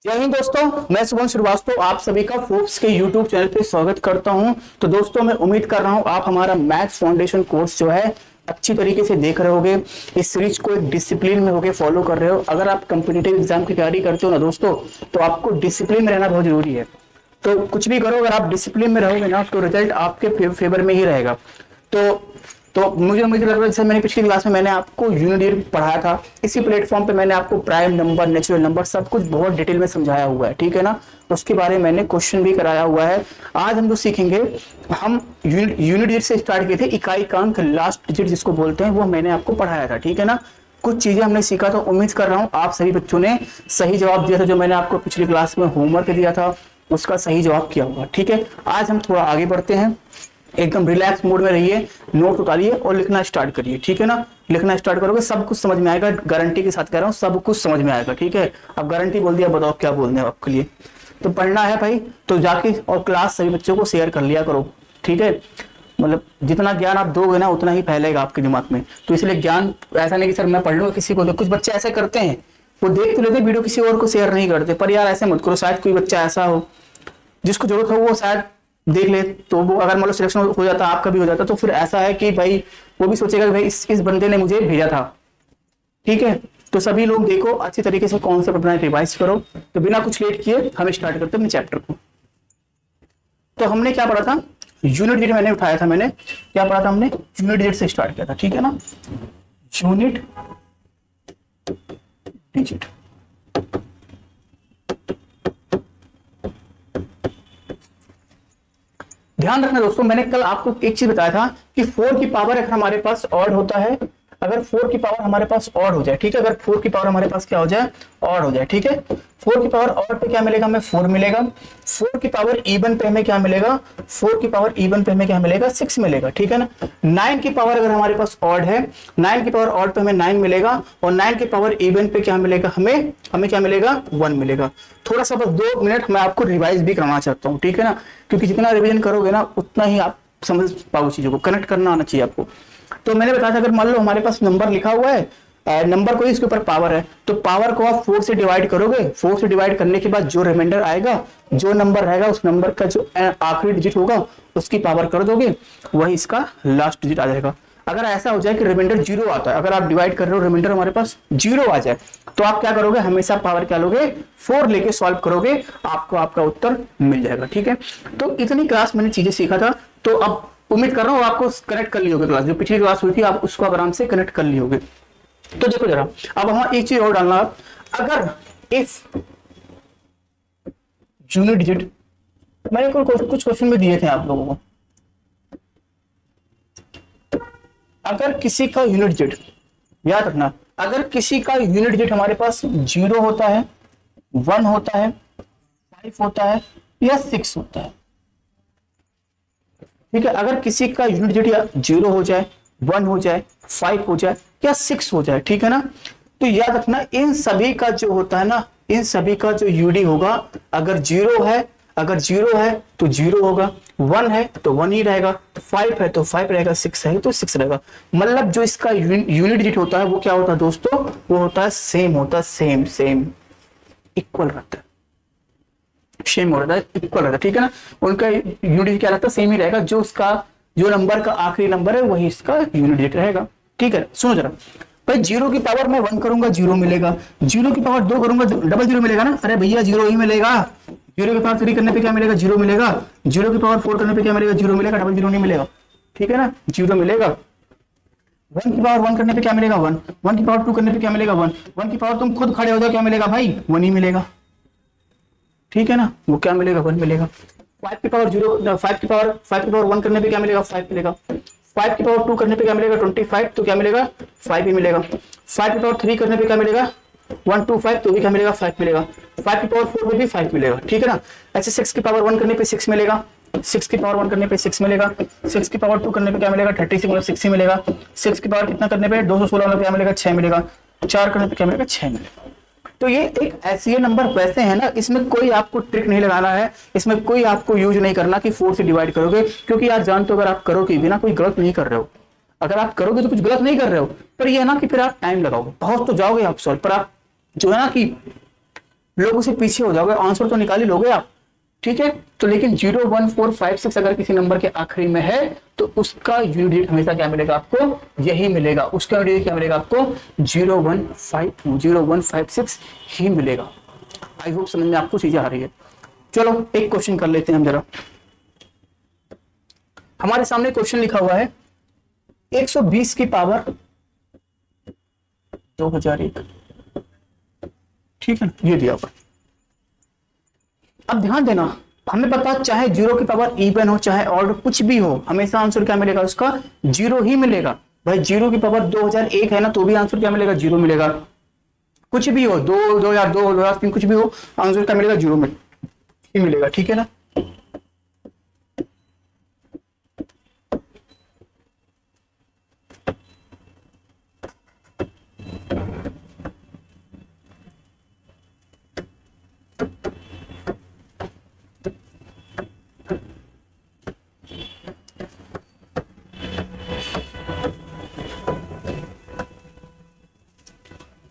जय हिंद दोस्तों, मैं शुभम श्रीवास्तव आप सभी का फोर्ब्स के यूट्यूब चैनल पे स्वागत करता हूं। तो दोस्तों मैं उम्मीद कर रहा हूं आप हमारा मैथ्स फाउंडेशन कोर्स जो है अच्छी तरीके से देख रहे होगे। इस सीरीज को एक डिसिप्लिन में होके फॉलो कर रहे हो। अगर आप कॉम्पिटिटिव एग्जाम की तैयारी करते हो ना दोस्तों, तो आपको डिसिप्लिन में रहना बहुत जरूरी है। तो कुछ भी करो, अगर आप डिसिप्लिन में रहोगे ना तो रिजल्ट आपके फेवर में ही रहेगा। तो मुझे मुझे लग रहा है जैसे मैंने पिछली क्लास में मैंने आपको यूनिट पढ़ाया था, इसी प्लेटफॉर्म पे मैंने आपको प्राइम नंबर, नेचुरल नंबर सब कुछ बहुत डिटेल में समझाया हुआ है, ठीक है ना। उसके बारे में मैंने क्वेश्चन भी कराया हुआ है। आज हम जो सीखेंगे, हम यूनिट से स्टार्ट किए थे, इकाई कांक लास्ट डिजिट जिसको बोलते हैं, वो मैंने आपको पढ़ाया था, ठीक है ना। कुछ चीजें हमने सीखा। तो उम्मीद कर रहा हूँ आप सभी बच्चों ने सही जवाब दिया था। जो मैंने आपको पिछली क्लास में होमवर्क दिया था उसका सही जवाब किया होगा, ठीक है। आज हम थोड़ा आगे बढ़ते हैं, एकदम रिलैक्स मोड में रहिए, नोट उतारिए और लिखना स्टार्ट करिए, ठीक है ना। लिखना स्टार्ट करोगे सब कुछ समझ में आएगा, गारंटी के साथ कह रहा हूँ, सब कुछ समझ में आएगा, ठीक है। अब गारंटी बोल दिया, बताओ क्या बोलने हैं आपके लिए। तो पढ़ना है भाई, तो जाके और क्लास सभी बच्चों को शेयर कर लिया करो, ठीक है। मतलब जितना ज्ञान आप दोगे ना उतना ही फैलेगा आपके दिमाग में। तो इसलिए ज्ञान ऐसा नहीं कि सर मैं पढ़ लूंगा किसी को, तो कुछ बच्चे ऐसे करते हैं, वो देख तो लेते वीडियो, किसी और को शेयर नहीं करते। पर यार ऐसे मत करो, शायद कोई बच्चा ऐसा हो जिसको जरूरत हो, वो शायद देख ले, तो वो अगर मान लो सिलेक्शन हो जाता, आपका भी हो जाता, तो फिर ऐसा है कि भाई वो भी सोचेगा कि भाई इस बंदे ने मुझे भेजा था, ठीक है। तो सभी लोग देखो अच्छी तरीके से कॉन्सेप्ट अपना रिवाइज करो। तो बिना कुछ लेट किए हम स्टार्ट करते हैं अपने चैप्टर को। तो हमने क्या पढ़ा था, यूनिट डिजिट मैंने उठाया था, मैंने क्या पढ़ा था, हमने यूनिट डिजिट से स्टार्ट किया था, ठीक है ना। यूनिट डिजिट ध्यान रखना दोस्तों, मैंने कल आपको एक चीज बताया था कि 4 की पावर अगर हमारे पास ऑड होता है, अगर 4 की पावर हमारे पास ऑड हो जाए, ठीक है, अगर 4 की पावर हमारे पास क्या हो जाए, ऑड हो जाए, ठीक है। 4 की पावर ऑड पे क्या मिलेगा, हमें 4 मिलेगा। 4 की पावर इवन पे हमें क्या मिलेगा, 4 की पावर इवन पे हमें क्या मिलेगा, 6 मिलेगा, ठीक है ना। 9 की पावर अगर हमारे पास ऑड है, 9 की पावर ऑड पे हमें 9 मिलेगा, और 9 की पावर इवन पे क्या मिलेगा, हमें क्या मिलेगा, 1 मिलेगा। थोड़ा सा बस 2 मिनट मैं आपको रिवाइज भी करवाना चाहता हूँ, ठीक है ना, क्योंकि जितना रिवीजन करोगे ना उतना ही आप समझ पाओ चीजों को, कनेक्ट करना आना चाहिए आपको। तो मैंने बताया था अगर मान लो हमारे पास नंबर लिखा हुआ है, नंबर को इसके ऊपर पावर है, तो पावर को आप 4 से डिवाइड करोगे। 4 से डिवाइड करने के बाद जो रिमाइंडर आएगा, जो नंबर रहेगा, उस नंबर का जो आखिरी डिजिट होगा उसकी पावर कर दोगे, वही इसका लास्ट डिजिट आ जाएगा। अगर ऐसा हो जाए कि रिमाइंडर 0 आता है, अगर आप डिवाइड कर रहे हो रिमाइंडर हमारे पास 0 आ जाए, तो आप क्या करोगे, हमेशा पावर क्या लोगे, 4 लेके सॉल्व करोगे, आपको आपका उत्तर मिल जाएगा, ठीक है। तो इतनी क्लास मैंने चीजें सीखा था। तो अब उम्मीद कर रहा हूँ आपको कनेक्ट कर ली होगी क्लास, जो पिछली क्लास हुई थी आप उसको आराम से कनेक्ट कर ली होगी। तो देखो जरा, अब हम एक चीज और डालना, अगर इफ यूनिट डिजिट, मैंने कुछ क्वेश्चन भी दिए थे आप लोगों को, अगर किसी का यूनिट डिजिट, याद रखना, अगर किसी का यूनिट डिजिट हमारे पास 0 होता है, 1 होता है, 5 होता है या 6 होता है, ठीक है। अगर किसी का यूनिट डिजिट या 0 हो जाए, 1 हो जाए, 5 हो जाए या 6 हो जाए, ठीक है ना, तो याद रखना इन सभी का जो होता है ना, इन सभी का जो यूडी होगा, अगर 0 है, अगर 0 है तो 0 होगा, 1 है तो 1 ही रहेगा, 5 है तो 5 रहेगा, 6 है तो 6 रहेगा। मतलब जो इसका यूनिट डिजिट होता है वो क्या होता है दोस्तों, वो होता है सेम, होता है सेम, सेम इक्वल रहता है, सेम हो रहा है, इक्वल रहता है, ठीक है ना। उनका यूनिट क्या रहता है, सेम ही रहेगा, जो उसका जो नंबर का आखिरी नंबर है वही इसका यूनिट डिजिट रहेगा, ठीक है। सुनो जरा भाई, 0 की पावर में 1 करूंगा 0 मिलेगा, 0 की पावर 2 करूंगा डबल 0 मिलेगा ना, अरे भैया 0 ही मिलेगा। 0 की पावर 3 करने पे क्या मिलेगा, 0 मिलेगा। 0 की पावर 4 करने पे क्या मिलेगा, 0 मिलेगा, डबल 0 नहीं मिलेगा, ठीक है ना, 0 मिलेगा। 1 की पावर 1 करने पे क्या मिलेगा, 1। 1 की पावर 2 करने पे क्या मिलेगा, 1। 1 की पावर तुम खुद खड़े हो जाओ, क्या मिलेगा भाई, 1 ही मिलेगा, ठीक है ना, वो क्या मिलेगा, 1 मिलेगा। 5 की पावर 0, 5 की पावर 1 करने पे क्या मिलेगा, 5 मिलेगा। 5 की पावर 2 करने पे क्या मिलेगा, 25, तो क्या मिलेगा, 5 ही मिलेगा। 5 की पावर 3 करने पे क्या मिलेगा, 125, तो भी क्या मिलेगा, 5 मिलेगा। 5 की पावर 4 में भी 5 मिलेगा, ठीक है ना। ऐसे 6 की पावर 1 करने पे 6 मिलेगा, 6 की पावर 1 करने पे 6 मिलेगा। 6 की पावर 2 करने पे क्या मिलेगा, 36, मतलब 6 ही मिलेगा। 6 की पावर कितना करने पे, 216 में क्या मिलेगा, 6 मिलेगा। 4 करने पे क्या मिलेगा, 6 मिलेगा। तो ये एक ऐसे नंबर वैसे है ना, इसमें कोई आपको ट्रिक नहीं लगाना है, इसमें कोई आपको यूज नहीं करना कि 4 से डिवाइड करोगे, क्योंकि आप जानते हो अगर आप करोगे भी ना, कोई गलत नहीं कर रहे हो। अगर आप करोगे तो कुछ गलत नहीं कर रहे हो, पर ये है ना कि फिर आप टाइम लगाओगे, पहुंच तो जाओगे आप सॉल्व, पर आप जो है ना कि लोगों से पीछे हो जाओगे, आंसर तो निकाल ही लोगे आप, ठीक है। तो लेकिन 0 1 4 5 6 अगर किसी नंबर के आखिरी में है तो उसका यूनिट डिजिट हमेशा क्या मिलेगा आपको, यही मिलेगा, उसका यूनिट डिजिट क्या मिलेगा आपको, 0 1 5 6 ही मिलेगा। आई होप समझ में आपको चीजें आ रही है। चलो एक क्वेश्चन कर लेते हैं हम जरा। हमारे सामने क्वेश्चन लिखा हुआ है 120 की पावर 2001, ठीक है, ये दिया हुआ। अब ध्यान देना, हमें पता चाहे 0 की पावर इवन हो चाहे ऑड कुछ भी हो, हमेशा आंसर क्या मिलेगा उसका, 0 ही मिलेगा। भाई 0 की पावर 2001 है ना, तो भी आंसर क्या मिलेगा, 0 मिलेगा। कुछ भी हो, 2002 2003 कुछ भी हो, आंसर क्या मिलेगा, 0 ही मिलेगा, ठीक है ना।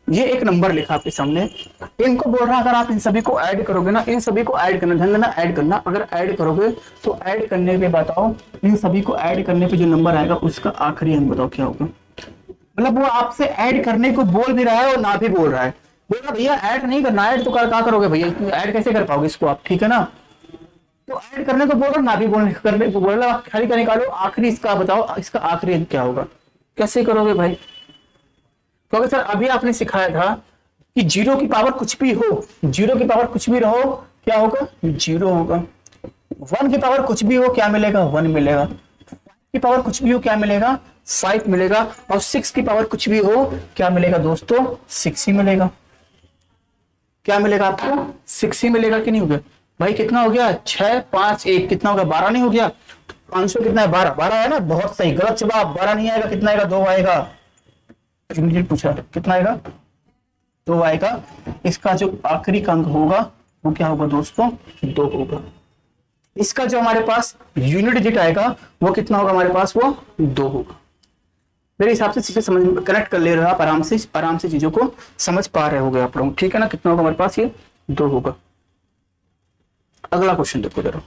ये एक नंबर लिखा आपके सामने, इनको बोल रहा है अगर आप इन सभी को ऐड करोगे ना, इन सभी को ऐड करना, ध्यान देना ऐड करना, अगर ऐड करोगे तो ऐड करने पे बताओ, इन सभी को ऐड करने पे जो नंबर आएगा उसका आखिरी अंक बताओ क्या होगा। मतलब वो आपसे ऐड करने को बोल भी रहा है और ना भी बोल रहा है, बोल रहा भैया ऐड नहीं करना, ऐड तो क्या करोगे भैया, ऐड कैसे कर पाओगे इसको आप, ठीक है ना। तो ऐड करने को बोल रहा, ना भी करने को बोल रहा, खाली का निकालो, आखिरी इसका बताओ, इसका आखिरी अंक क्या होगा, कैसे करोगे भाई। क्योंकि सर अभी आपने सिखाया था कि 0 की पावर कुछ भी हो, 0 की पावर कुछ भी रहो क्या होगा, 0 होगा। 1 की पावर कुछ भी हो क्या मिलेगा, 1 मिलेगा। 5 की पावर कुछ भी हो क्या मिलेगा, 5 मिलेगा। और 6 की पावर कुछ भी हो क्या मिलेगा दोस्तों, 6 ही मिलेगा। क्या मिलेगा आपको, 6 ही मिलेगा कि नहीं हो गया भाई। कितना हो गया, 6 5 1 कितना हो गया, 12 नहीं हो गया। आंसर कितना है, 12। 12 है ना, बहुत सही। गलत जवाब, 12 नहीं आएगा, कितना आएगा, 2 आएगा। पूछा कितना आएगा, 2 आएगा। इसका जो आखिरी अंक होगा वो क्या होगा दोस्तों, 2 होगा। इसका जो हमारे पास यूनिट डिजिट आएगा वो कितना होगा हमारे पास, वो 2 होगा। मेरे हिसाब से चीजें समझ कनेक्ट कर ले रहे हो आप, आराम से चीजों को समझ पा रहे होगे आप लोग, ठीक है ना। कितना होगा हमारे पास, ये 2 होगा। अगला क्वेश्चन देखो जरा।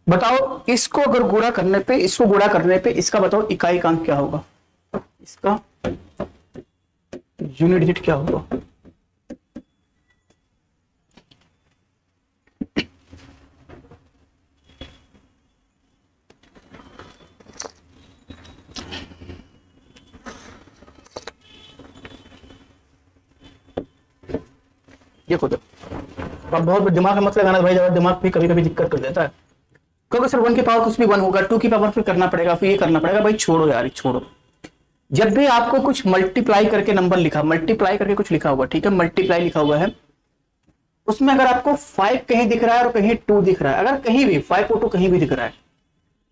बताओ इसको अगर गुणा करने पे, इसको गुणा करने पे इसका बताओ इकाई का अंक क्या होगा, इसका यूनिट डिजिट क्या होगा। देखो तो अब बहुत दिमाग में मत लगाना भाई, ज्यादा दिमाग भी कभी कभी दिक्कत कर देता है। क्योंकि सर 1 की पावर कुछ भी 1 होगा, 2 की पावर फिर करना पड़ेगा, फिर ये करना पड़ेगा। भाई छोड़ो यार, छोड़ो। जब भी आपको कुछ मल्टीप्लाई करके नंबर लिखा, मल्टीप्लाई करके कुछ लिखा हुआ, ठीक है, मल्टीप्लाई लिखा हुआ है, उसमें अगर आपको 5 कहीं दिख रहा है और कहीं 2 दिख रहा है, अगर कहीं भी 5 और 2 कहीं भी दिख रहा है,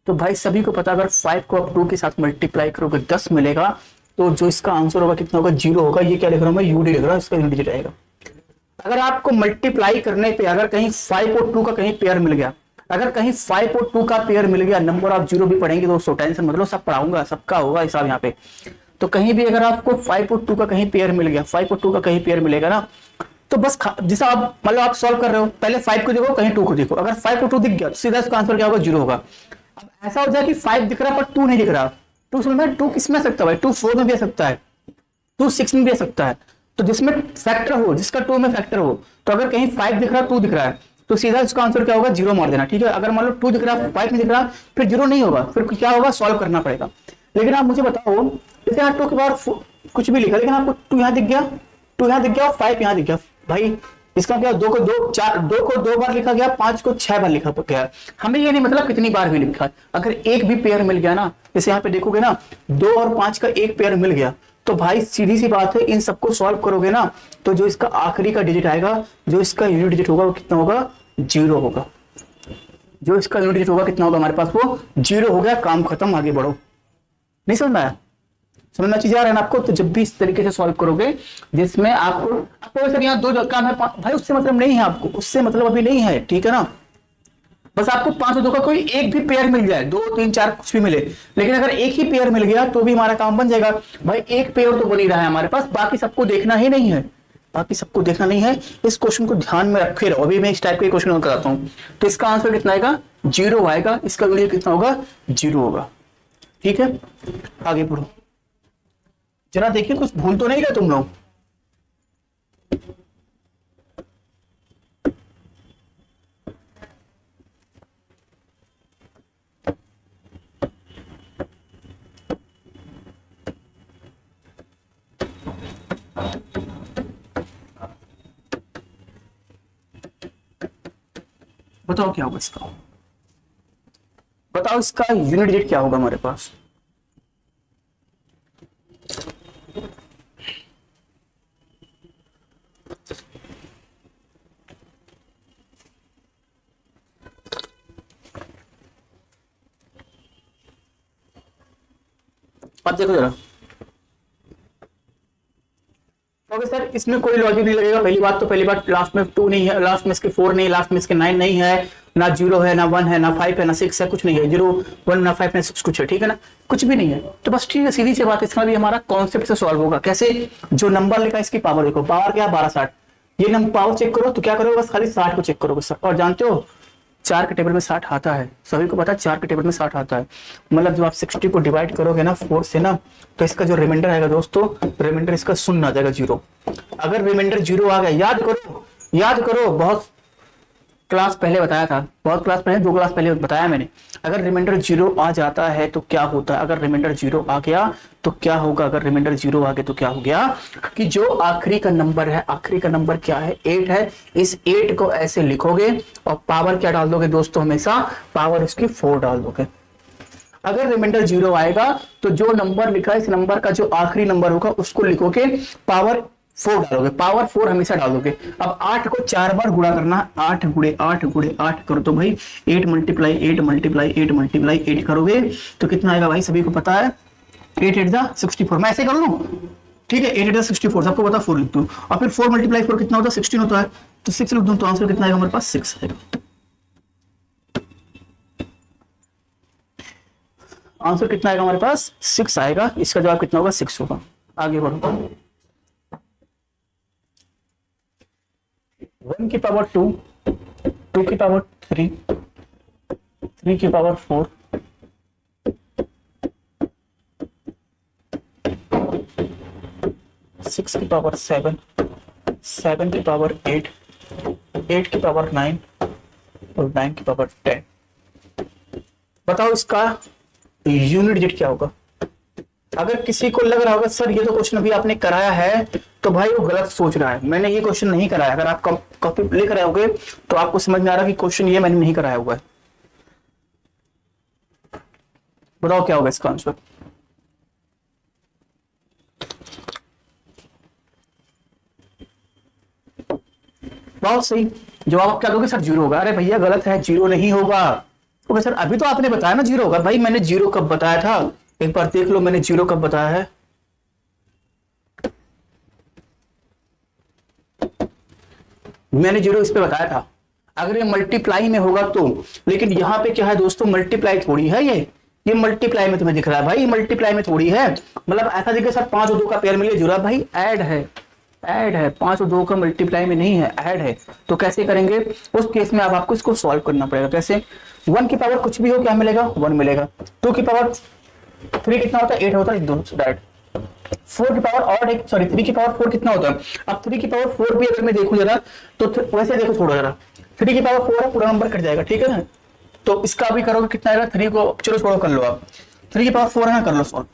तो भाई सभी को पता, अगर 5 को आप 2 के साथ मल्टीप्लाई करोगे 10 मिलेगा, तो जो इसका आंसर होगा कितना होगा, 0 होगा। ये क्या लिख रहा हूं मैं, यूडी लिख रहा हूं, इसका यूनिट डिजिट आएगा। अगर आपको मल्टीप्लाई करने पे अगर कहीं 5 और 2 का कहीं पेयर मिल गया, अगर कहीं 5 और 2 का पेयर मिल गया, नंबर आप 0 भी पढ़ेंगे दोस्तों, टेंशन मतलब सब पढ़ाऊंगा, सबका होगा हिसाब यहाँ पे। तो कहीं भी अगर आपको 5 और 2 का कहीं पेयर मिल गया, 5 और 2 का कहीं पेयर मिलेगा ना, तो बस जैसा आप मतलब आप सॉल्व कर रहे हो, पहले 5 को देखो, कहीं 2 को देखो। अगर 5 और 2 दिख गया तो सीधा इसका आंसर क्या होगा, 0 होगा। अब ऐसा हो जाए कि 5 दिख रहा है पर 2 नहीं दिख रहा, 2 समझ में, 2 किसमें आ सकता है भाई, 2 4 में भी आ सकता है, 2 6 में भी आ सकता है। तो जिसमें फैक्टर हो, जिसका 2 में फैक्टर हो, तो अगर कहीं 5 दिख रहा है 2 दिख रहा है, तो सीधा इसका आंसर क्या होगा, 0 मार देना, ठीक है। अगर मान लो 2 दिख रहा है 5 में दिख रहा, फिर 0 नहीं होगा, फिर क्या होगा, सॉल्व करना पड़ेगा। लेकिन आप मुझे बताओ, जैसे यहाँ 2 के बाद कुछ भी लिखा, लेकिन आपको 2 यहाँ दिख गया, 2 यहाँ दिख गया और 5 यहाँ दिख गया, भाई इसका क्या, दो को दो चार, दो को दो बार लिखा गया, पांच को 6 बार लिखा गया। हमें ये नहीं मतलब कितनी बार भी लिखा है। अगर एक भी पेयर मिल गया ना, जैसे यहाँ पे देखोगे ना 2 और 5 का एक पेयर मिल गया, तो भाई सीधी सी बात है, इन सबको सॉल्व करोगे ना तो जो इसका आखिरी का डिजिट आएगा, जो इसका यूनिट डिजिट होगा वो कितना होगा, 0 होगा। जो इसका यूनिट डिजिट होगा कितना होगा हमारे पास, वो 0 हो गया, काम खत्म, आगे बढ़ो। नहीं समझ में आया? समझ में चीज आ रहा है ना आपको? तो जब भी इस तरीके से सॉल्व करोगे जिसमें आपको सर यहाँ 2 काम है, भाई उससे मतलब नहीं है आपको, उससे मतलब अभी नहीं है, ठीक है ना। बस आपको 5 और 2 का कोई एक भी पेयर मिल जाए, 2 3 4 कुछ भी मिले, लेकिन अगर एक ही पेयर मिल गया तो भी हमारा काम बन जाएगा। भाई एक पेयर तो बन ही रहा है हमारे पास, बाकी सबको देखना ही नहीं है, बाकी सबको देखना नहीं है। इस क्वेश्चन को ध्यान में रखे रहो। अभी मैं इस टाइप के क्वेश्चन कराता हूं, तो इसका आंसर कितना आएगा, 0 आएगा। इसका वैल्यू कितना होगा, 0 होगा। ठीक है, आगे बढ़ो जरा, देखिए कुछ भूल तो नहीं गए तुम लोग। बताओ क्या होगा इसका, बताओ इसका यूनिट डिजिट क्या होगा हमारे पास। अब देखो जरा, ओके सर इसमें कोई लॉजिक नहीं लगेगा। पहली बात तो, पहली बात लास्ट में 2 नहीं है, लास्ट में इसके 4 नहीं, लास्ट में इसके 9 नहीं है, ना 0 है, ना 1 है, ना 5 है, ना 6 है, कुछ नहीं है। 0 1 ना 5 ना 6 कुछ है, ठीक है ना, कुछ भी नहीं है। तो बस ठीक है, सीधी सी बात, इसका भी हमारा कॉन्सेप्ट से सॉल्व होगा। कैसे, जो नंबर लिखा है इसकी पावर देखो, पावर क्या, 1260। ये नंबर पावर चेक करो तो क्या करोगे, बस खाली 60 को चेक करोगे सर। और जानते हो 4 के टेबल में 60 आता है, सभी को पता है 4 के टेबल में 60 आता है। मतलब जब आप 60 को डिवाइड करोगे ना 4 से ना, तो इसका जो रिमाइंडर आएगा दोस्तों, रिमाइंडर इसका शून्य आ जाएगा, 0। अगर रिमाइंडर 0 आ गया, याद करो, याद करो, बहुत क्लास पहले बताया था, बहुत क्लास पहले, 2 क्लास पहले बताया मैंने। अगर रिमाइंडर 0 आ जाता है तो क्या होता है, अगर रिमाइंडर 0 आ गया तो क्या होगा, अगर रिमाइंडर 0 आ गया तो क्या हो गया, कि जो आखिरी का नंबर है, आखिरी का नंबर क्या है, 8 है। इस 8 को ऐसे लिखोगे और पावर क्या डाल दोगे दोस्तों, हमेशा पावर उसकी 4 डाल दोगे। अगर रिमाइंडर 0 आएगा तो जो नंबर लिखा है, इस नंबर का जो आखिरी नंबर होगा उसको लिखोगे, पावर 4 डालोगे, पावर 4 हमेशा डालोगे। अब 8 को 4 बार गुणा करना, 8 गुणे 8 गुणे 8 करो तो भाई 8 मल्टीप्लाई 8 मल्टीप्लाई 8 मल्टीप्लाई 8 करोगे तो कितना आएगा भाई, सभी को पता है 8 8 जा 64। मैं ऐसे कर लूं, ठीक है, 8 8 जा 64, सबको पता 4 लिख दूं, और फिर 4 मल्टीप्लाई 4 कितना होता है, 16 होता है, तो 6 लिख दूं, तो आंसर कितना आएगा हमारे पास, 6 आएगा। आंसर कितना आएगा हमारे पास, 6 आएगा। इसका जवाब कितना होगा, 6 होगा। आगे बढ़ो, 1 की पावर 2, 2 की पावर 3, 3 की पावर 4, 6 की पावर 7, 7 की पावर 8, 8 की पावर 9 और 9 की पावर 10। बताओ इसका यूनिट डिजिट क्या होगा। अगर किसी को लग रहा होगा सर ये तो क्वेश्चन अभी आपने कराया है, तो भाई वो गलत सोच रहा है, मैंने ये क्वेश्चन नहीं कराया। अगर आप कॉपी लिख रहे होगे तो आपको समझ में आ रहा है कि क्वेश्चन ये मैंने नहीं कराया हुआ है। बताओ क्या होगा इसका आंसर। बहुत सही जवाब। आप क्या दोगे, सर 0 होगा। अरे भैया गलत है, 0 नहीं होगा। ओके सर अभी तो आपने बताया ना 0 होगा। भाई मैंने 0 कब बताया था, एक बार देख लो मैंने 0 कब बताया है। मैंने 0 इस पे बताया था। अगर ये मल्टीप्लाई में होगा तो, लेकिन यहाँ पे क्या है दोस्तों, मल्टीप्लाई थोड़ी है ये मल्टीप्लाई में तुम्हें दिख रहा है भाई, मल्टीप्लाई में थोड़ी है। मतलब ऐसा दिखे सर 5 और 2 का पेयर मिले जुड़ा, भाई ऐड है, ऐड है, 5 और 2 का मल्टीप्लाई में नहीं है, ऐड है। तो कैसे करेंगे उस केस में, अब आपको इसको सॉल्व करना पड़ेगा। कैसे, 1 की पावर कुछ भी हो क्या मिलेगा, 1 मिलेगा। 2 की पावर 3 कितना होता है, 8 होता है, दोनों डायरेक्ट। 4 की पावर और एक, सॉरी 3 की पावर 4 कितना होता है। अब 3 की पावर 4 भी अगर मैं देखूं जरा तो वैसे देखो, छोड़ो जरा, 3 की पावर 4 है, पूरा नंबर कट जाएगा, ठीक है ना। तो इसका भी करोगे कितना आएगा, 3 को चलो छोड़ो, कर लो आप। 3 की पावर 4 है ना, कर लो सॉल्व।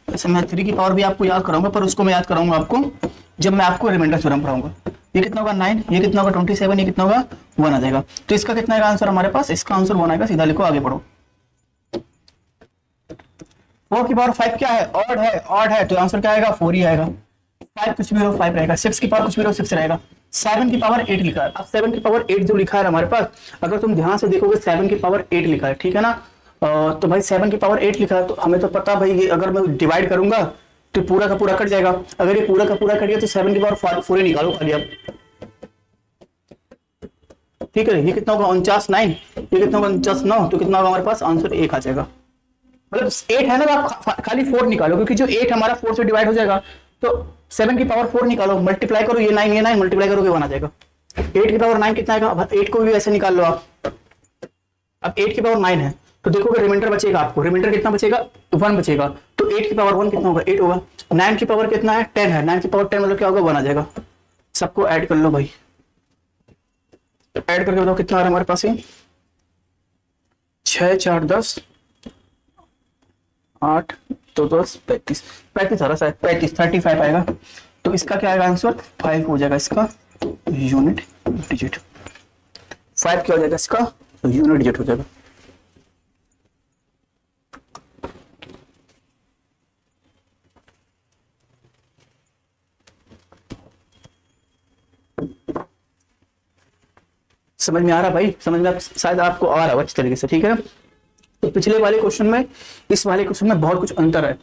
ऐसे मैं 3 की पावर भी आपको याद कराऊंगा, पर उसको मैं याद कराऊंगा आपको जब मैं आपको रिमाइंडर थ्योरम पढ़ाऊंगा। ये कितना होगा 9, ये कितना होगा 27, ये कितना होगा 1 आ जाएगा। तो इसका कितना आएगा आंसर हमारे पास, इसका आंसर 1 आएगा। सीधा लिखो, आगे बढ़ो। 4 की पावर 5 क्या है, ऑड है, ऑड है, तो आंसर क्या आएगा 4 ही आएगा। 5 कुछ भी हो 5 रहेगा, 6 की पावर कुछ भी हो 6 रहेगा। 7 की पावर 8 लिखा है। अब 7 की पावर 8 जो लिखा है हमारे पास, अगर तुम ध्यान से देखोगे 7 की पावर 8 लिखा है, ठीक है ना। तो भाई 7 की पावर 8 लिखा है, तो हमें तो पता भाई ये अगर मैं डिवाइड करूंगा तो पूरा का पूरा कट जाएगा। अगर ये पूरा का पूरा कट गया तो 7 की पावर 4 ही निकालो खाली अब, ठीक है। ये कितना होगा 49 9, ये कितना होगा 49 9, तो कितना होगा हमारे पास आंसर 1 आ जाएगा। मतलब 8 है ना, तो आप खाली 4 निकालो, क्योंकि जो 8 हमारा 4 से डिवाइड हो जाएगा, तो 7 की पावर 4 निकालो, मल्टीप्लाई करो, ये 9 ये 9 मल्टीप्लाई करोगे 1 आ जाएगा। 8 की पावर 9 कितना आएगा, अब 8 को भी ऐसे निकाल लो आप। अब 8 की पावर 9 है, तो देखोगे रिमाइंडर बचेगा आपको, रिमाइंडर कितना बचेगा 1 बचेगा, तो 8 की पावर 1 कितना होगा 8 होगा। 9 की पावर कितना है 10 है, 9 की पावर 10 मतलब क्या होगा 1 आ जाएगा। सबको ऐड कर लो भाई, ऐड करके बताओ कितना आ रहा है हमारे पास। 6 4 10 8 2 10 35 35 आ रहा है, 35 आएगा। तो इसका क्या आएगा आंसर 5 हो जाएगा, इसका यूनिट डिजिट 5 क्या हो जाएगा, इसका यूनिट डिजिट हो जाएगा। समझ में आ रहा भाई, समझ में शायद आपको आ रहा है अच्छी तरीके से, ठीक है। तो पिछले वाले क्वेश्चन में इस वाले क्वेश्चन में बहुत कुछ अंतर है,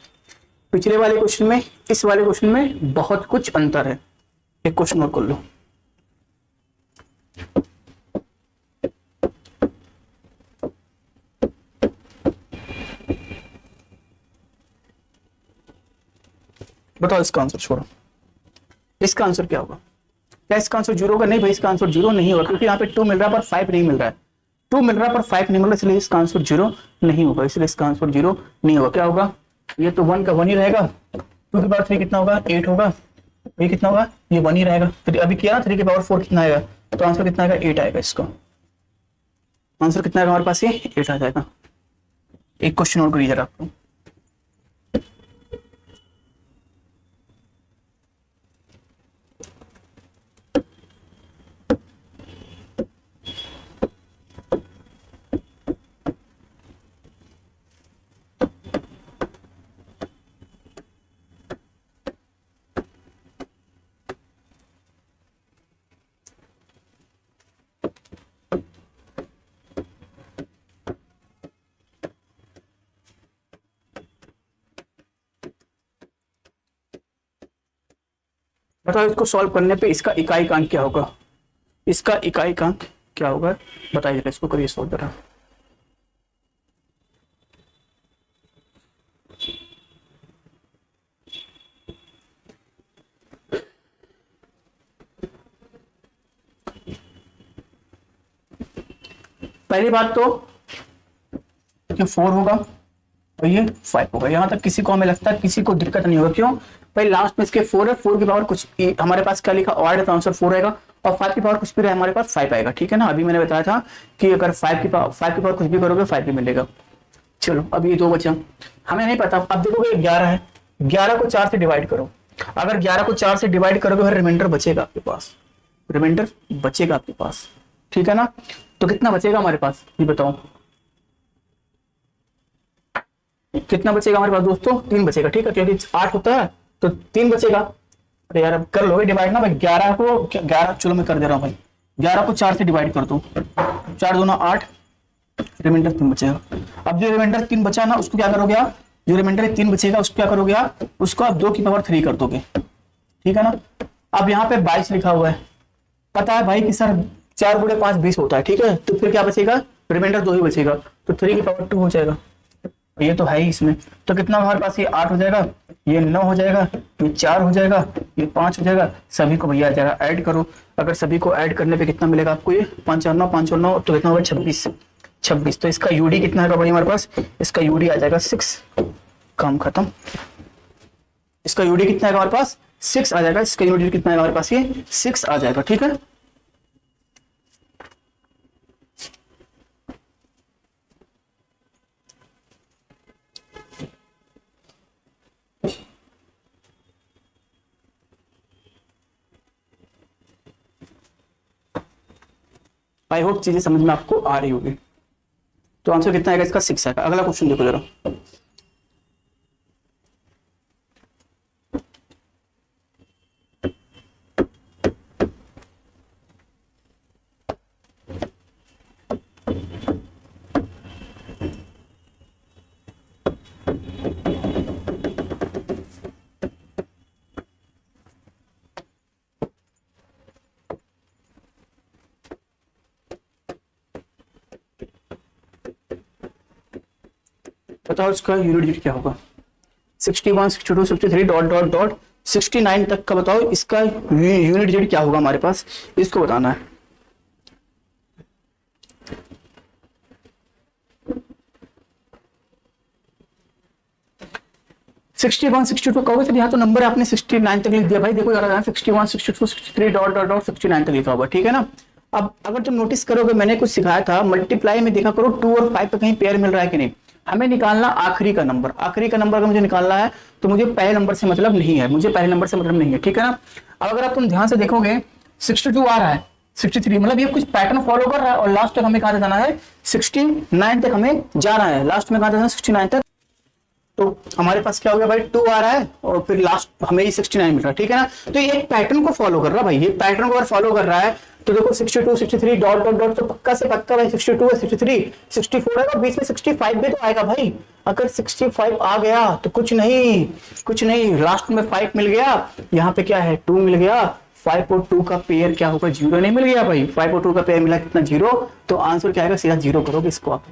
पिछले वाले क्वेश्चन में इस वाले क्वेश्चन में बहुत कुछ अंतर है। एक क्वेश्चन और कर लो, बताओ इसका आंसर छोड़ो, इसका आंसर क्या होगा। क्या इसका आंसर 0 होगा, नहीं भाई इसका आंसर 0 नहीं होगा, क्योंकि यहाँ पे 2 मिल रहा है पर 5 नहीं मिल रहा है, 2 मिल रहा है पर 5 नहीं मिल रहा, इसलिए इसका आंसर 0 नहीं होगा, इसलिए इसका आंसर 0 नहीं होगा। क्या होगा, ये तो 1 का 1 ही रहेगा, 2 की पावर 3 कितना होगा 8 होगा, ये कितना होगा ये 1 ही रहेगा। तो अभी किया 3 की पावर 4 कितना आएगा, तो आंसर कितना आएगा 8 आएगा। इसका आंसर कितना आएगा हमारे पास, ये 8 आ जाएगा। एक क्वेश्चन और करिए जरा आपको, बताओ इसको सॉल्व करने पे इसका इकाई क्या होगा, इसका इकाई क्या होगा बताइए, इसको करिए सॉल्व जरा। पहली बात तो ये 4 होगा और ये 5 होगा, यहां तक किसी को हमें लगता है किसी को दिक्कत नहीं होगा। क्यों भाई, लास्ट में इसके 4 है, 4 की पावर कुछ हमारे पास क्या लिखा ऑड है, तो आंसर 4 आएगा, और 5 की पावर कुछ भी रहे हमारे पास 5 आएगा, ठीक है ना। अभी मैंने बताया था कि अगर 5 की पावर कुछ भी करोगे 5 भी मिलेगा। चलो अब ये 2 बचा, हमें नहीं पता। अब देखोगे 11 है, 11 को 4 से डिवाइड करो, अगर 11 को 4 से डिवाइड करोगे फिर रिमाइंडर बचेगा आपके पास, रिमाइंडर बचेगा आपके पास, ठीक है ना। तो कितना बचेगा हमारे पास ये बताओ, कितना बचेगा हमारे पास दोस्तों, 3 बचेगा, ठीक है, क्योंकि 8 होता है तो 3 बचेगा। अरे यार अब कर लोगे डिवाइड ना भाई, 11 को 11, चलो मैं कर दे रहा हूँ भाई, 11 को 4 से डिवाइड कर दो, 4 दूना 8, रिमाइंडर 3 बचेगा। अब जो रिमाइंडर 3 बचा ना उसको क्या करोगे आप, जो रिमाइंडर 3 बचेगा उसको क्या करोगे आप, उसको आप 2 की पावर 3 कर दोगे, ठीक है ना। अब यहाँ पे 22 लिखा हुआ है, पता है भाई कि सर 4 गुणे 5 20 होता है, ठीक है, तो फिर क्या बचेगा, रिमाइंडर 2 ही बचेगा, तो 3 की पावर 2 हो जाएगा, ये तो है ही इसमें। तो कितना हमारे पास, ये 8 हो जाएगा, ये 9 हो जाएगा, ये 4 हो जाएगा, ये 5 हो जाएगा, सभी को भैया आ जाएगा, ऐड करो। अगर सभी को ऐड करने पे कितना मिलेगा आपको, ये 5 और 9 5 और 9 तो कितना होगा 26। तो इसका यूडी कितना है भाई हमारे पास, इसका यूडी आ जाएगा 6, काम खत्म। इसका यूडी कितना है हमारे पास 6 आ जाएगा, इसका यूडी कितना है हमारे पास, ये 6 आ जाएगा, ठीक है। आई होप चीजें समझ में आपको आ रही होगी। तो आंसर कितना आएगा इसका? 6 आएगा। अगला क्वेश्चन देखो जरा। बताओ इसका यूनिट डिजिट क्या होगा? 61, 62, 63 डॉट डॉट डॉट 69 तक का बताओ इसका यूनिट डिजिट क्या होगा हमारे पास, इसको बताना है। सिक्सटी वन 62 कहोगे सर यहाँ तो नंबर आपने 69 तक लिख दिया भाई। देखो यार 61, 62, 63 डॉट डॉट डॉट 69 तक लिखा होगा, ठीक है ना। अब अगर तुम नोटिस करोगे मैंने कुछ सिखाया था, मल्टीप्लाई में देखा करो 2 और 5 पे कहीं पेयर मिल रहा है कि नहीं। हमें निकालना आखिरी का नंबर। आखिरी का नंबर अगर मुझे निकालना है तो मुझे पहले नंबर से मतलब नहीं है, मुझे पहले नंबर से मतलब नहीं है, ठीक है ना। अब अगर आप तुम ध्यान से देखोगे 62 आ रहा है, 63 मतलब ये कुछ पैटर्न फॉलो कर रहा है और लास्ट तक हमें कहां जाना है? 69 तक हमें जाना है। लास्ट में कहां जाना है? 69 तक। तो हमारे पास क्या हो गया भाई? 2 आ रहा है और फिर लास्ट हमें ही 69 मिल रहा है, ठीक है ना। तो ये एक पैटर्न को फॉलो कर रहा है भाई। ये पैटर्न को अगर फॉलो कर रहा है तो देखो 62, 63 डॉट डॉट डॉट, तो पक्का से पक्का भाई 62 है, 63, 64 आएगा, बीच में 65 भी तो आएगा भाई। अगर 65 आ गया तो कुछ नहीं, लास्ट में 5 मिल गया, यहाँ पे क्या है? 2 मिल गया। 5 और 2 का पेयर क्या होगा? 0 नहीं मिल गया भाई। 5 और 2 का पेयर मिला कितना? 0। तो आंसर क्या आएगा? सीधा 0 करोगे इसको आप,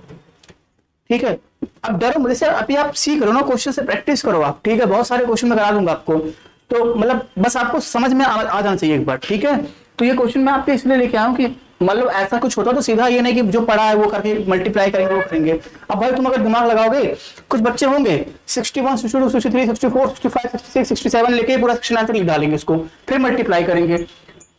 ठीक है। अब डरो मुझे से, अभी आप सीख रहे हो ना, क्वेश्चन से प्रैक्टिस करो आप, ठीक है। बहुत सारे क्वेश्चन मैं करा दूंगा आपको, तो मतलब बस आपको समझ में आ जाना चाहिए एक बार, ठीक है। तो ये क्वेश्चन मैं आपके इसलिए लेके आया हूं कि मतलब ऐसा कुछ होता तो सीधा ये नहीं कि जो पढ़ा है वो करके मल्टीप्लाई करेंगे वो करेंगे। अब भाई तुम अगर दिमाग लगाओगे, कुछ बच्चे होंगे 61, 62, 63, 64, 65, 66, 67 लेके पूरा 69 तक लिख डालेंगे उसको, फिर मल्टीप्लाई करेंगे,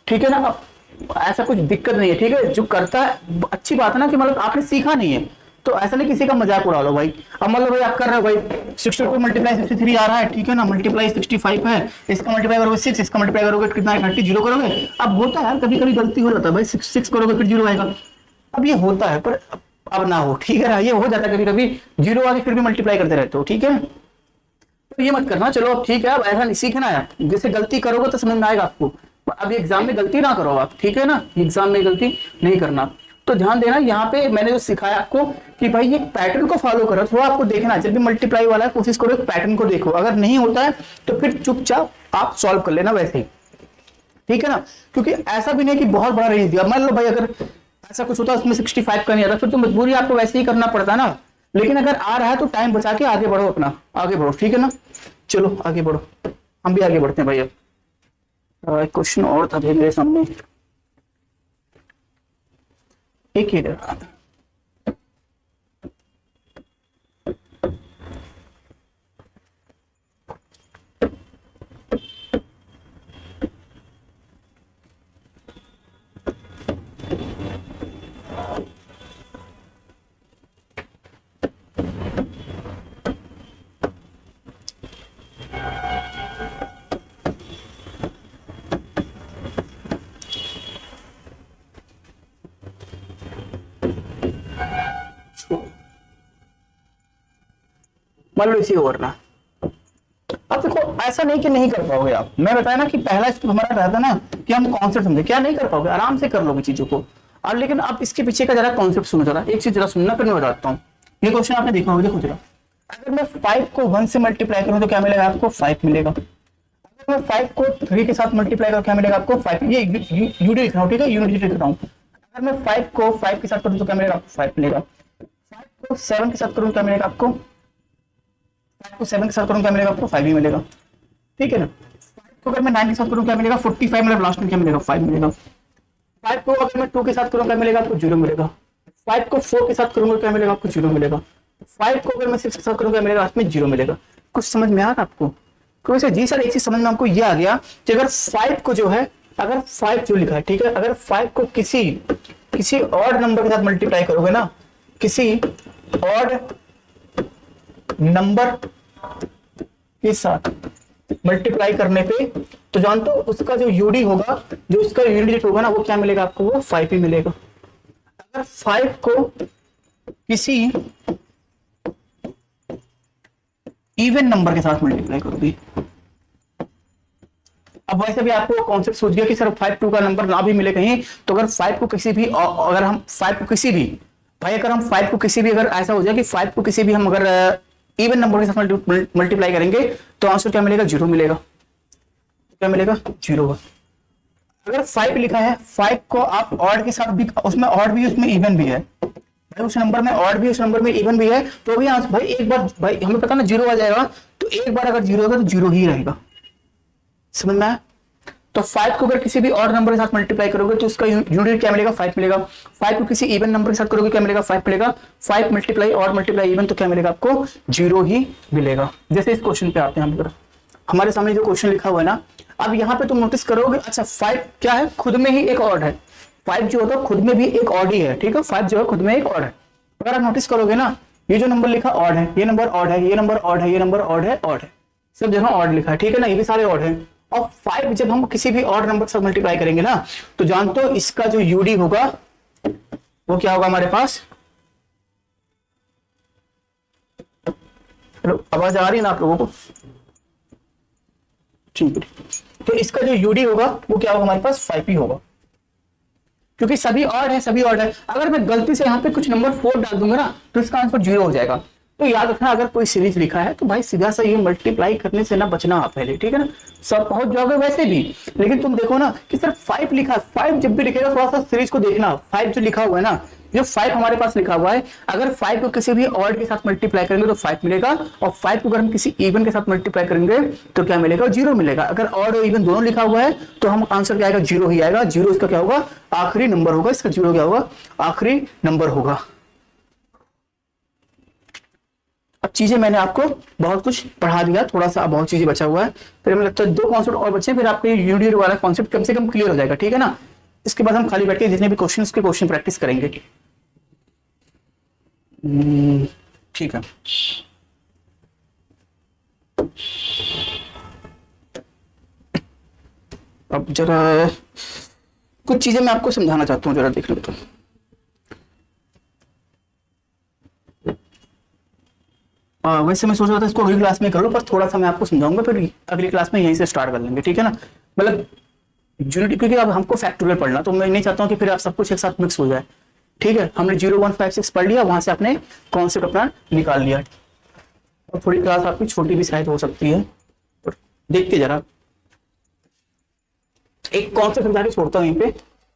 ठीक है ना। अब ऐसा कुछ दिक्कत नहीं है, ठीक है। जो करता है अच्छी बात है ना कि मतलब आपने सीखा नहीं है, तो ऐसा नहीं किसी का मजाक उड़ा लो भाई। अब मतलब भाई आप कर रहे हो भाई 62 मल्टीप्लाई 63 आ रहा है, ठीक है ना, मल्टीप्लाई 65 है, इसका मल्टीप्लाई करोगे 6, इसका मल्टीप्लाई करोगे कितना है? 30, 0 करोगे। अब होता है कभी कभी गलती हो जाता है भाई, 6 करोगे फिर 0 आएगा। अब ये होता है, पर अब ना हो, ठीक है ना। ये हो जाता है कभी कभी 0 आगे फिर भी मल्टीप्लाई करते रहते हो, ठीक है। तो ये मत करना, चलो अब ठीक है। अब ऐसा नहीं सीखना है, जैसे गलती करोगे तो समझ में आएगा आपको। अब एग्जाम में गलती ना करो आप, ठीक है ना, एग्जाम में गलती नहीं करना। तो ध्यान देना, यहाँ पे मैंने जो सिखाया आपको कि भाई ये पैटर्न को फॉलो करो, थोड़ा आपको देखना, जब भी मल्टीप्लाई वाला है कोशिश करो एक पैटर्न को देखो। अगर नहीं होता है तो फिर चुपचाप आप सॉल्व कर लेना वैसे ही, ठीक है ना। क्योंकि ऐसा भी नहीं कि बहुत बड़ा रेंज दिया, मान लो भाई अगर ऐसा कुछ होता है उसमें 65 का नहीं आता, फिर तो मजबूरी आपको वैसे ही करना पड़ता ना। लेकिन अगर आ रहा है तो टाइम बचा के आगे बढ़ो, अपना आगे बढ़ो, ठीक है ना। चलो आगे बढ़ो, हम भी आगे बढ़ते हैं भाई। अब एक क्वेश्चन और था मेरे सामने, एक ही मान लो इसी ओवर ना। अब देखो ऐसा नहीं कि नहीं कर पाओगे आप, मैं बताया ना कि पहला स्टेप हमारा रहता ना कि हम कॉन्सेप्ट समझे, क्या नहीं कर पाओगे, आराम से कर लोगे चीजों को। और लेकिन आप इसके पीछे का जरा कॉन्सेप्ट सुनो, जरा एक चीज जरा सुनना, फिर मैं बताता हूँ। ये क्वेश्चन आपने देखा होगा, देखो जरा, अगर मैं 5 को 1 से मल्टीप्लाई करूं तो क्या मिलेगा आपको? 5 मिलेगा। अगर मैं 5 को 3 के साथ मल्टीप्लाई करूं क्या मिलेगा आपको? 5। ये यूनिट लिख रहा हूं, ठीक है, यूनिट लिख रहा हूं। अगर मैं 5 को 5 के साथ करूं तो क्या मिलेगा आपको? 5 मिलेगा। 5 को 7 के साथ करूं क्या मिलेगा आपको? 5 को 7 के साथ करूं क्या मिलेगा आपको? 5 ही मिलेगा, ठीक है ना। 5 को अगर मैं 9 के साथ करूं क्या मिलेगा? 45, मतलब लास्ट में क्या मिलेगा? 5 मिलेगा। 5 को अगर मैं 2 के साथ करूं क्या मिलेगा आपको? 0 मिलेगा। 5 को 4 के साथ करूंगा क्या मिलेगा आपको? 0 मिलेगा। 5 को अगर मैं 6 के साथ करूं क्या मिलेगा? लास्ट में 0 मिलेगा। कुछ समझ में आ रहा है आपको? क्योंकि सर जी सर एक चीज समझ में हमको ये आ गया कि अगर 5 को जो है, अगर 5 जो लिखा है, ठीक है, अगर 5 को किसी और नंबर के साथ मल्टीप्लाई करोगे ना, किसी और नंबर के साथ मल्टीप्लाई करने पे, तो जानते हो उसका जो यूडी होगा, जो उसका यूनिट होगा ना, वो क्या मिलेगा आपको? वो 5 ही मिलेगा। 5 को किसी इवन नंबर के साथ मल्टीप्लाई करोगे, अब वैसे भी आपको कॉन्सेप्ट सूझ गया कि सर 5 2 का नंबर ना भी मिले कहीं, तो अगर 5 को किसी भी, अगर हम 5 को किसी भी, भाई अगर हम 5 को किसी भी, अगर ऐसा हो जाए कि 5 को किसी भी हम अगर इवन नंबर के साथ मल्टीप्लाई करेंगे तो आंसर क्या मिलेगा, 0 मिलेगा। क्या मिलेगा, 0। अगर 5 लिखा है, 5 को आप ऑड के साथ भी, उसमें ऑड भी उसमें इवन भी है भाई, उस नंबर में ऑड भी उस नंबर में इवन भी है, तो भी आंसर भाई एक बार, भाई हमें पता ना 0 आ जाएगा, तो एक बार अगर 0 होगा तो 0 ही रहेगा, समझ में आया। तो 5 को अगर किसी भी ऑड नंबर के साथ मल्टीप्लाई करोगे तो उसका यूनिट क्या मिलेगा, 5 मिलेगा। 5 को किसी इवन नंबर के साथ करोगे क्या मिलेगा, 5 मिलेगा। 5 मल्टीप्लाई ऑड मल्टीप्लाई इवन तो क्या मिलेगा आपको, 0 ही मिलेगा। जैसे इस क्वेश्चन पे आते हैं हम, हमारे सामने जो क्वेश्चन लिखा हुआ है ना, अब यहाँ पे तुम नोटिस करोगे, अच्छा 5 क्या है, खुद में ही एक ऑड है। 5 जो होता है खुद में भी एक ऑड ही है, ठीक है, 5 जो है खुद में एक ऑड है। अगर आप नोटिस करोगे ना, ये जो नंबर लिखा ऑड है, ये नंबर ऑड है, ये नंबर ऑड है, ये नंबर ऑड है, ऑड है, सब जगह ऑड लिखा है, ठीक है ना, ये भी सारे ऑड है। और 5 जब हम किसी भी ऑड नंबर के साथ मल्टीप्लाई करेंगे ना, तो जानते हो इसका जो यूडी होगा वो क्या होगा हमारे पास। हेलो, आवाज आ रही है ना आप लोगों को, ठीक है। तो इसका जो यूडी होगा वो क्या होगा हमारे पास, 5 ही होगा, क्योंकि सभी ऑड है, सभी ऑड है। अगर मैं गलती से यहाँ पे कुछ नंबर 4 डाल दूंगा ना, तो इसका आंसर 0 हो जाएगा। तो याद रखना, अगर कोई सीरीज लिखा है तो भाई सीधा सा ये मल्टीप्लाई करने से ना बचना आप पहले, ठीक है ना, सब पहुंच जाओगे वैसे भी। लेकिन तुम देखो ना कि सिर्फ 5 लिखा, 5 जब भी लिखेगा थोड़ा सा सीरीज को देखना। 5 जो लिखा हुआ है ना, जो 5 हमारे पास लिखा हुआ है, अगर 5 को किसी भी ऑड के साथ मल्टीप्लाई करेंगे तो 5 मिलेगा, और 5 को अगर हम किसी इवन के साथ मल्टीप्लाई करेंगे तो क्या मिलेगा, 0 मिलेगा। अगर ऑड और इवन दोनों लिखा हुआ है तो हम आंसर क्या आएगा, 0 ही आएगा। 0 इसका क्या होगा, आखिरी नंबर होगा, इसका 0 क्या होगा, आखिरी नंबर होगा। अब चीजें मैंने आपको बहुत कुछ पढ़ा दिया, थोड़ा सा बहुत चीजें बचा हुआ है, फिर हमें लगता है 2 कॉन्सेप्ट और बचे, फिर आपको यूनिट वाला कॉन्सेप्ट कम से कम क्लियर हो जाएगा, ठीक है ना। इसके बाद हम खाली बैठ के जितने भी क्वेश्चन उसके क्वेश्चन प्रैक्टिस करेंगे, ठीक है। अब जरा कुछ चीजें मैं आपको समझाना चाहता हूँ, जरा देख लो। तो वैसे मैं सोच रहा था इसको अगली क्लास में कर लो, पर थोड़ा सा मैं आपको समझाऊंगा, फिर अगली क्लास में यहीं से स्टार्ट कर लेंगे, ठीक है ना। मतलब यूनिटी, क्योंकि अब हमको फैक्टोरियल पढ़ना, तो मैं नहीं चाहता हूँ कि फिर आप सब कुछ एक साथ मिक्स हो जाए, ठीक है। हमने 0 1 5 6 पढ़ लिया, वहां से आपने कॉन्सेप्ट अपना निकाल लिया, और थोड़ी क्लास आपकी छोटी भी शायद हो सकती है, पर देखते जरा। एक कॉन्सेप्ट समझा के छोड़ता हूँ यहीं पे,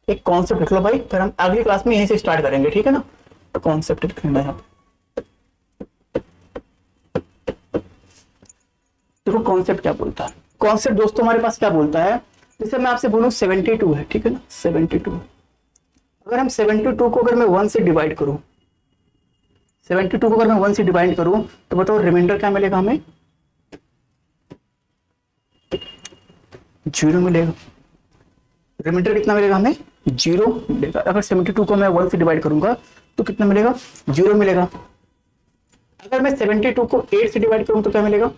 एक कॉन्सेप्ट लिख लो भाई, फिर हम अगली क्लास में यहीं से स्टार्ट करेंगे, ठीक है ना। तो कॉन्सेप्ट लिखना है, देखो कॉन्सेप्ट क्या बोलता है। कॉन्सेप्ट दोस्तों हमारे पास क्या बोलता है, जैसे मैं आपसे बोलूं 72 है, ठीक है ना, 72। अगर हम 72 को अगर मैं 1 से डिवाइड करूं, 72 को अगर मैं 1 से डिवाइड करूं, तो बताओ रिमाइंडर क्या मिलेगा हमें, 0 मिलेगा। रिमाइंडर कितना मिलेगा हमें, 0 मिलेगा। अगर 72 को मैं 1 से डिवाइड करूंगा तो कितना मिलेगा, 0 मिलेगा। अगर मैं 72 को 8 से डिवाइड करूं तो क्या मिलेगा,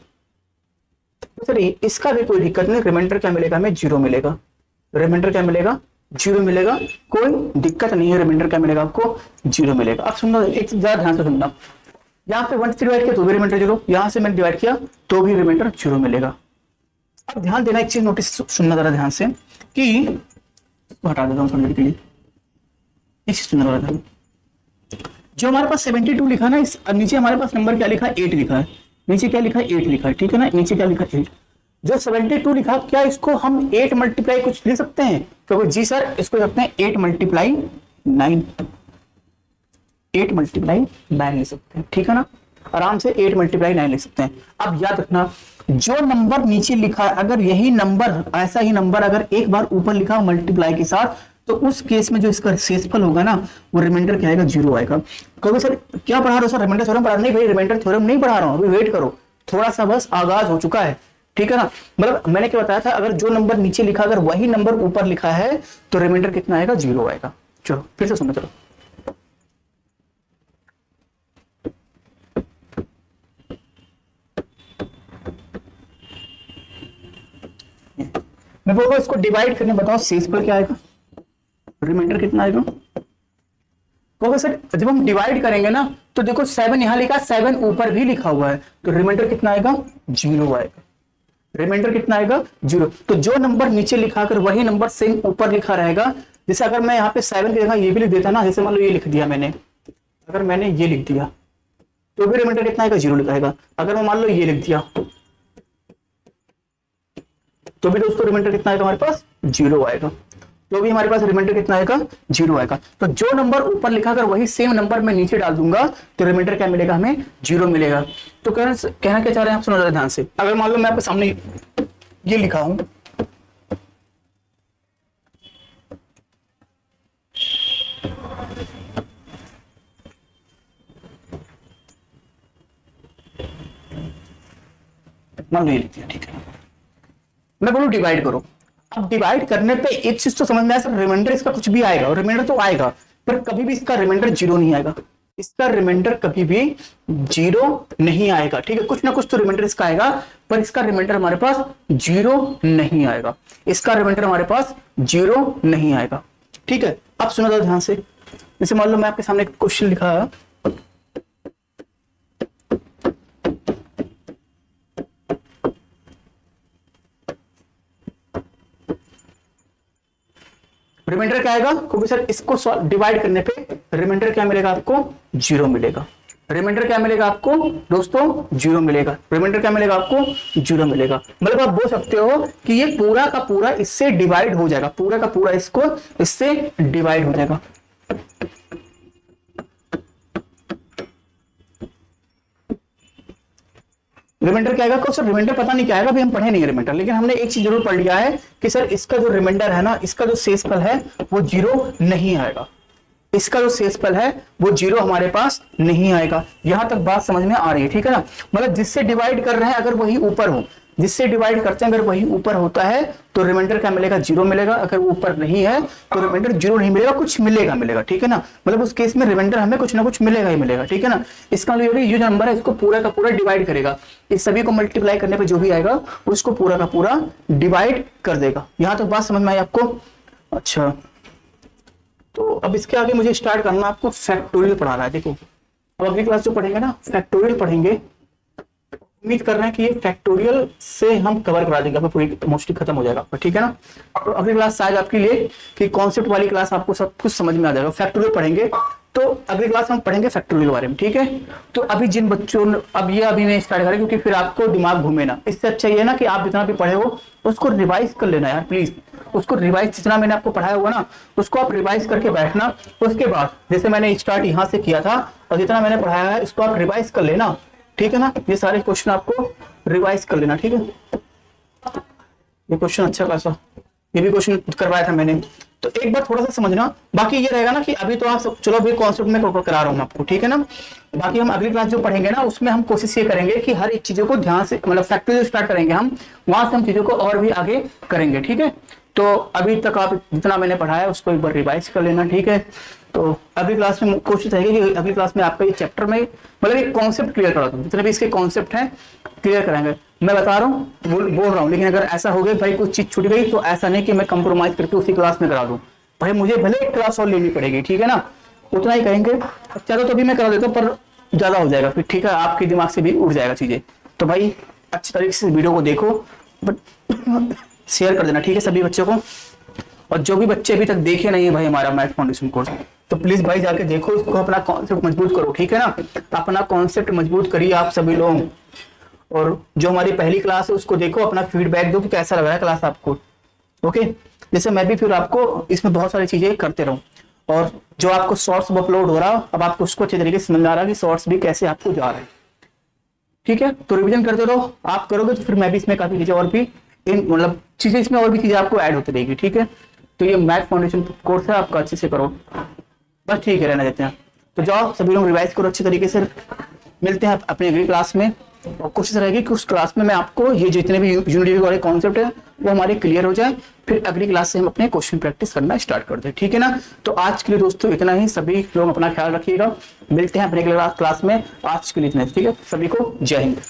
तो सर इसका भी कोई दिक्कत नहीं, रिमाइंडर क्या मिलेगा हमें, 0 मिलेगा। रिमाइंडर क्या मिलेगा, 0 मिलेगा, कोई दिक्कत नहीं है, रिमाइंडर क्या मिलेगा आपको, 0 मिलेगा। अब सुनना, एक ज्यादा ध्यान से सुनना, यहाँ पे 1 से डिवाइड किया तो भी रिमाइंडर 0, यहाँ से मैंने डिवाइड किया तो भी रिमाइंडर 0 मिलेगा। अब ध्यान देना, एक चीज नोटिस सुनना जरा ध्यान से, कि हटा देता हूँ समझने के लिए, एक चीज सुनना जरा। जो हमारे पास 72 लिखा ना, इस नीचे हमारे पास नंबर क्या लिखा है, 8 लिखा है, नीचे क्या लिखा है, 8 लिखा है, ठीक है ना, नीचे क्या लिखा है, 8। जो 72 लिखा, क्या इसको हम 8 मल्टीप्लाई कुछ लिख सकते हैं, क्योंकि जी सर इसको लिखते हैं 8 मल्टीप्लाई 9, 8 मल्टीप्लाई 9 लिख सकते हैं, ठीक है ना, आराम से 8 मल्टीप्लाई 9 लिख सकते हैं। अब याद रखना, जो नंबर नीचे लिखा है, अगर यही नंबर, ऐसा ही नंबर अगर एक बार ऊपर लिखा मल्टीप्लाई के साथ, तो उस केस में जो इसका शेषफल होगा ना, वो रिमाइंडर क्या आएगा, 0 आएगा। कहोगे सर क्या पढ़ा रहे हो सर, रिमाइंडर थ्योरम पढ़ा? नहीं भाई, रिमाइंडर थ्योरम नहीं पढ़ा रहा हूं, अभी वेट करो, थोड़ा सा बस आगाज हो चुका है, ठीक है ना। मतलब मैंने क्या बताया था, अगर जो नंबर नीचे लिखा अगर वही नंबर ऊपर लिखा है तो रिमाइंडर कितना आएगा, 0 आएगा। चलो फिर से सुनो, चलो मैं बोलूंगा इसको डिवाइड करने, बताओ शेषफल क्या आएगा, रिमाइंडर कितना आएगा। क्योंकि सर जब हम डिवाइड करेंगे ना तो देखो 7 यहाँ लिखा है, 7 ऊपर भी लिखा हुआ है, तो रिमाइंडर कितना आएगा, 0 आएगा। रिमाइंडर कितना आएगा, 0। तो जो नंबर नीचे लिखा कर वही नंबर सेम ऊपर लिखा रहेगा। जैसे अगर मैं यहाँ पे 7 की जगह ये भी लिख देता ना, जैसे मान लो ये लिख दिया मैंने, अगर मैंने ये लिख दिया तो भी रिमाइंडर कितना आएगा, 0 लिखाएगा। अगर मैं मान लो ये लिख दिया तो भी दोस्तों रिमाइंडर कितना आएगा हमारे पास, 0 आएगा। तो भी हमारे पास रिमाइंडर कितना आएगा, 0 आएगा। तो जो नंबर ऊपर लिखा कर वही सेम नंबर मैं नीचे डाल दूंगा तो रिमाइंडर क्या मिलेगा, हमें 0 मिलेगा। तो कहना क्या चाह रहे हैं आप, सुनो जरा ध्यान से। अगर मान लो मैं आपके सामने ये लिखा हूं, मान लो ये लिख दिया, ठीक है, मैं बोलूं डिवाइड करो। अब डिवाइड करने पे एक चीज तो समझ में आया, रिमाइंडर इसका कुछ भी आएगा, और रिमाइंडर तो आएगा पर कभी भी इसका रिमाइंडर 0 नहीं आएगा। इसका रिमाइंडर कभी भी 0 नहीं आएगा, ठीक है। कुछ ना कुछ तो रिमाइंडर इसका आएगा पर इसका रिमाइंडर हमारे पास 0 नहीं आएगा। इसका रिमाइंडर हमारे पास 0 नहीं आएगा, ठीक है। अब सुनो जरा ध्यान से। जैसे मान लो मैं आपके सामने एक क्वेश्चन लिखा है, रिमाइंडर क्या आएगा, क्योंकि सर इसको डिवाइड करने पे रिमाइंडर क्या मिलेगा आपको, 0 मिलेगा। रिमाइंडर क्या मिलेगा आपको दोस्तों, 0 मिलेगा। रिमाइंडर क्या मिलेगा आपको, 0 मिलेगा। मतलब आप बोल सकते हो कि ये पूरा का पूरा इससे डिवाइड हो जाएगा, पूरा का पूरा इसको इससे डिवाइड हो जाएगा। रिमाइंडर क्या आएगा, को सर रिमाइंडर पता नहीं क्या आएगा, अभी हम पढ़े नहीं रिमाइंडर, लेकिन हमने एक चीज जरूर पढ़ लिया है कि सर इसका जो रिमाइंडर है ना, इसका जो शेषफल है वो 0 नहीं आएगा। इसका जो शेषफल है वो 0 हमारे पास नहीं आएगा। यहां तक बात समझ में आ रही है, ठीक है ना। मतलब जिससे डिवाइड कर रहे हैं अगर वही ऊपर हो, जिससे डिवाइड करते हैं अगर वही ऊपर होता है तो रिमाइंडर क्या मिलेगा, 0 मिलेगा। अगर वो ऊपर नहीं है तो रिमाइंडर 0 नहीं मिलेगा, कुछ मिलेगा, ठीक है ना। मतलब उस केस में रिमाइंडर हमें कुछ ना कुछ मिलेगा ही मिलेगा, ठीक है ना। इसका मतलब ये जो नंबर है इसको पूरा का पूरा डिवाइड करेगा, इस सभी को मल्टीप्लाई करने पे जो भी आएगा उसको पूरा का पूरा डिवाइड कर देगा। यहां तक बात समझ में आई आपको। अच्छा, तो अब इसके आगे मुझे स्टार्ट करना, आपको फैक्टोरियल पढ़ाना है। देखो अब अगली क्लास जो पढ़ेंगे ना फैक्टोरियल पढ़ेंगे, उम्मीद कर रहे हैं कि ये फैक्टोरियल से हम कवर करा देंगे, आपको पूरी मोस्टली खत्म हो जाएगा, ठीक है ना। तो अगली क्लास शायद आपके लिए कि कॉन्सेप्ट वाली क्लास आपको सब कुछ समझ में आ जाएगा। फैक्टोरियल पढ़ेंगे तो अगली क्लास में हम पढ़ेंगे फैक्टोरियल के बारे में, ठीक है। तो अभी जिन बच्चों ने अब ये अभी नहीं स्टार्ट करें क्योंकि फिर आपको दिमाग घूमे ना, इससे अच्छा ये ना कि आप जितना भी पढ़े हो उसको रिवाइज कर लेना यार प्लीज। उसको रिवाइज, जितना मैंने आपको पढ़ाया हुआ ना उसको आप रिवाइज करके बैठना। उसके बाद जैसे मैंने स्टार्ट यहाँ से किया था और जितना मैंने पढ़ाया है उसको आप रिवाइज कर लेना, ठीक है ना। ये सारे क्वेश्चन आपको रिवाइज कर लेना, ठीक है। ये क्वेश्चन अच्छा खासा, ये भी क्वेश्चन करवाया था मैंने, तो एक बार थोड़ा सा समझना। बाकी ये रहेगा ना कि अभी तो आप चलो अभी कॉन्सेप्ट में करा रहा हूँ आपको, ठीक है ना। बाकी हम अगली क्लास जो पढ़ेंगे ना उसमें हम कोशिश ये करेंगे कि हर एक चीजों को ध्यान से, मतलब फैक्टोरियल स्टार्ट करेंगे हम, वहां से हम चीजों को और भी आगे करेंगे, ठीक है। तो अभी तक आप जितना मैंने पढ़ाया उसको एक बार रिवाइज कर लेना, ठीक है। तो अगली क्लास में कोशिश रहेगी कि अगली क्लास में आपका ये चैप्टर में मतलब एक कॉन्सेप्ट क्लियर करा दूं, जितने भी इसके कॉन्सेप्ट हैं क्लियर कराएंगे। मैं बता रहा हूँ, बोल रहा हूँ, लेकिन अगर ऐसा हो गया भाई कुछ चीज छूट गई तो ऐसा नहीं कि मैं कंप्रोमाइज करके उसी क्लास में करा दूं, भाई मुझे भले एक क्लास और लेनी पड़ेगी, ठीक है ना। उतना ही करेंगे, चलो तो भी मैं करा देता हूँ पर ज्यादा हो जाएगा फिर, ठीक है। आपके दिमाग से भी उड़ जाएगा चीजें, तो भाई अच्छी तरीके से वीडियो को देखो, बट शेयर कर देना, ठीक है सभी बच्चों को। और जो भी बच्चे अभी तक देखे नहीं है भाई हमारा मैथ फाउंडेशन कोर्स, तो प्लीज भाई जाके देखो, इसको अपना कॉन्सेप्ट मजबूत करो, ठीक है ना। अपना कॉन्सेप्ट मजबूत करिए आप सभी लोग। और जो हमारी पहली क्लास है उसको देखो, अपना फीडबैक दो कि कैसा लग रहा है क्लास आपको, ओके। जैसे मैं भी फिर आपको इसमें बहुत सारी चीजें करते रहूं, और जो आपको शॉर्ट्स अपलोड हो रहा अब आपको उसको अच्छे तरीके से समझ आ रहा है कि शॉर्ट्स भी कैसे आपको जा रहे हैं, ठीक है। तो रिवीजन करते रहो, आप करोगे तो फिर मैं भी इसमें काफी चीजें और भी मतलब चीजें इसमें और भी चीजें आपको ऐड होती रहेगी, ठीक है। तो ये मैथ फाउंडेशन कोर्स है आपका, अच्छे से करो बस, ठीक है, रहना देते हैं। तो जाओ सभी लोग रिवाइज करो अच्छे तरीके से। मिलते हैं अपने अगली क्लास में, और कोशिश रहेगी कि उस क्लास में मैं आपको ये जितने भी यूनिटी वाले कॉन्सेप्ट है वो हमारे क्लियर हो जाए, फिर अगली क्लास से हम अपने क्वेश्चन प्रैक्टिस करना स्टार्ट कर दें, ठीक है ना। तो आज के लिए दोस्तों इतना ही, सभी लोग अपना ख्याल रखिएगा, मिलते हैं अपने अगली क्लास में। आज के लिए इतना, ठीक है, सभी को जय हिंद।